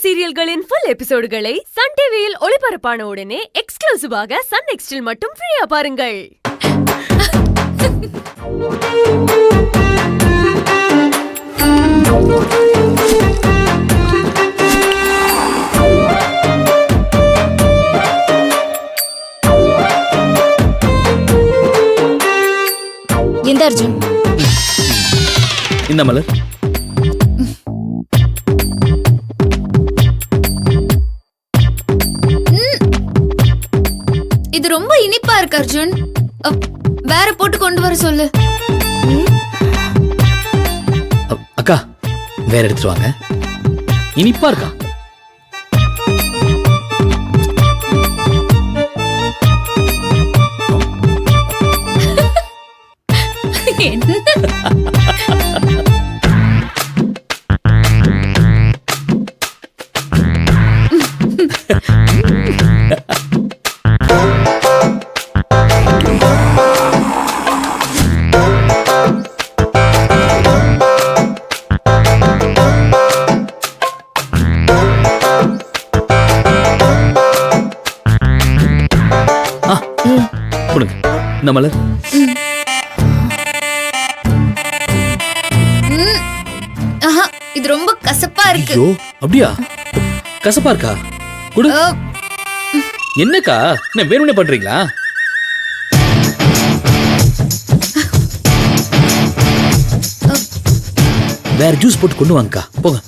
சீரியல்களின் full எபிசோடுகளை Sun டிவியில் ஒளிபரப்பான உடனே எக்ஸ்க்ளூசிவாக சன் நெக்ஸ்டில் மட்டும் ஃப்ரீயா பாருங்கள். இந்த அர்ஜுன் இந்த மலர் இது ரொம்ப இனிப்பா இருக்கு அர்ஜுன். வேற போட்டு கொண்டு வர சொல்லு. அக்கா வேற எடுத்துட்டு வாங்க. இனிப்பா இருக்கா? இந்த மலர் இது ரொம்ப கசப்பா இருக்கு. ஐயோ அப்படியா? கசப்பா இருக்கா? குடு. என்னக்கா என்ன வேணும்னே பண்றீங்களா? வேற ஜூஸ் போட்டு கொண்டு வாங்கக்கா. போங்க.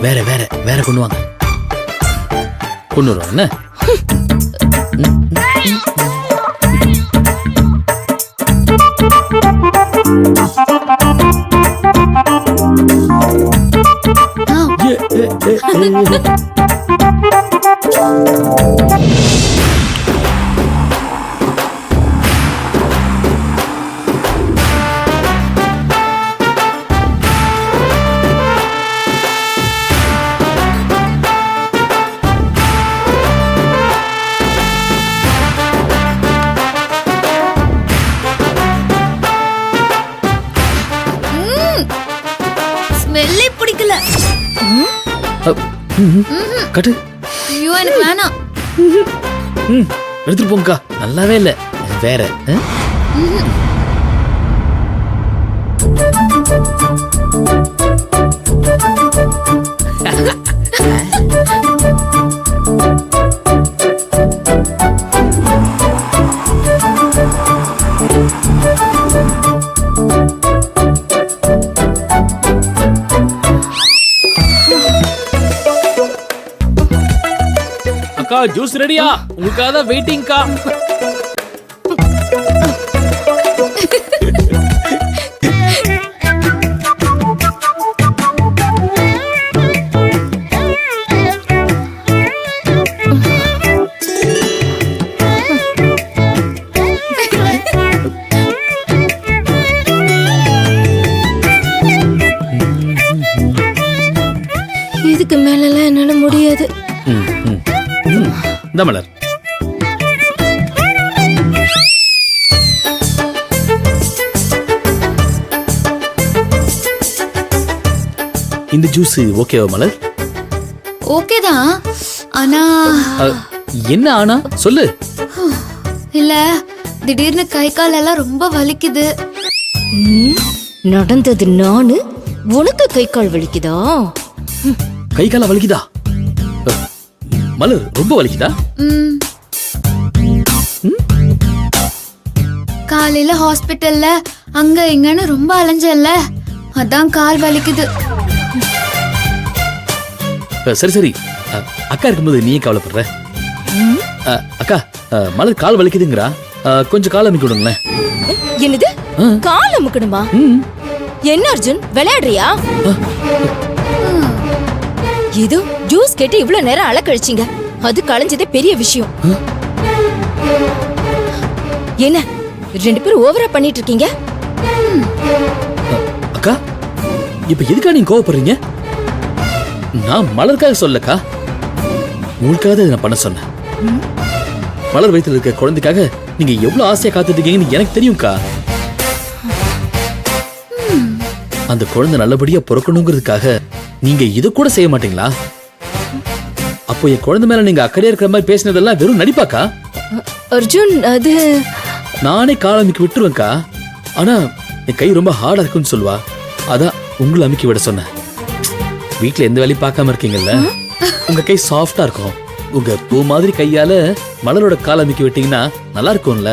வேற வேற வேற கொண்டு வாங்க. கொண்டு வருவோம் என்ன? ஸ்மெல்லே பிடிக்கல. கட்டு. ஐயோ எனக்கு வேணாம். எடுத்துட்டு போங்கக்கா. நல்லாவே இல்ல. வேற அக்கா ஜூஸ் ரெடியா? உங்களுக்காக தான் வெயிட்டிங்க்கா. இதுக்கு மேலலாம் என்னால முடியாது. இந்த மலர் இந்த ஜூஸ் ஓகேவா மலர்? ஓகே தான். ஆனா என்ன ஆனா சொல்லு. இல்ல திடீர்னு கை கால் எல்லாம் ரொம்ப வலிக்குது. நடந்தது நானு, உனக்கு கை கால் வலிக்குதா? கை கால வலிக்குதா? மலர் ரொம்ப வலிக்குதா? காலையில ஹாஸ்பிட்டல்ல அங்க இங்கன்னு ரொம்ப அலைஞ்சல்ல, அதான் கால் வலிக்குது. சரி சரி, அக்கா இருக்கும்போது நீயே கவலைப்படுற. அக்கா மலர் கால் வலிக்குதுங்கிறா. கொஞ்சம் கால் அமைக்க விடுங்களேன். என்னது கால் அமுக்கணுமா? என்ன அர்ஜுன் விளையாடுறியா? ஏதோ ஜூஸ் கேட்டு இவ்வளவு நேரம் அலக்கழிச்சிங்க, அது களைஞ்சதே பெரிய விஷயம். என்ன 2 பேரும் ஓவரா பண்ணிட்டு இருக்கீங்க? அக்கா இப்ப எதுக்கா நீங்க கோவப்படுறீங்க? நான் மலருக்காக சொல்லக்கா, உங்களுக்காக இதை நான் பண்ண சொன்னேன். மலர் வயித்துல இருக்க குழந்தைக்காக நீங்க எவ்வளவு ஆசையா காத்துட்டு இருக்கீங்கன்னு எனக்கு தெரியும்க்கா. அந்த குழந்தை நல்லபடியா பிறக்கணுங்கிறதுக்காக நீங்க இத கூட செய்ய மாட்டீங்களா? அப்போ என் குழந்தை மேல நீங்க அக்கறையா இருக்கிற மாதிரி பேசினதெல்லாம் வெறும் நடிப்பாக்கா? அர்ஜுன் அது நானே கால் அமைக்க விட்டுருவேன்க்கா. ஆனா என் கை ரொம்ப ஹார்டா இருக்குன்னு சொல்லுவா. அதான் உங்களை அமைக்க விட சொன்னேன். வீட்டுல எந்த வேலையும் பார்க்காம இருக்கீங்கல்ல, உங்க கை சாஃப்டா இருக்கும். உங்க பூ மாதிரி கையால மலரோட கால் அமைக்க விட்டீங்கன்னா நல்லா இருக்கும்ல.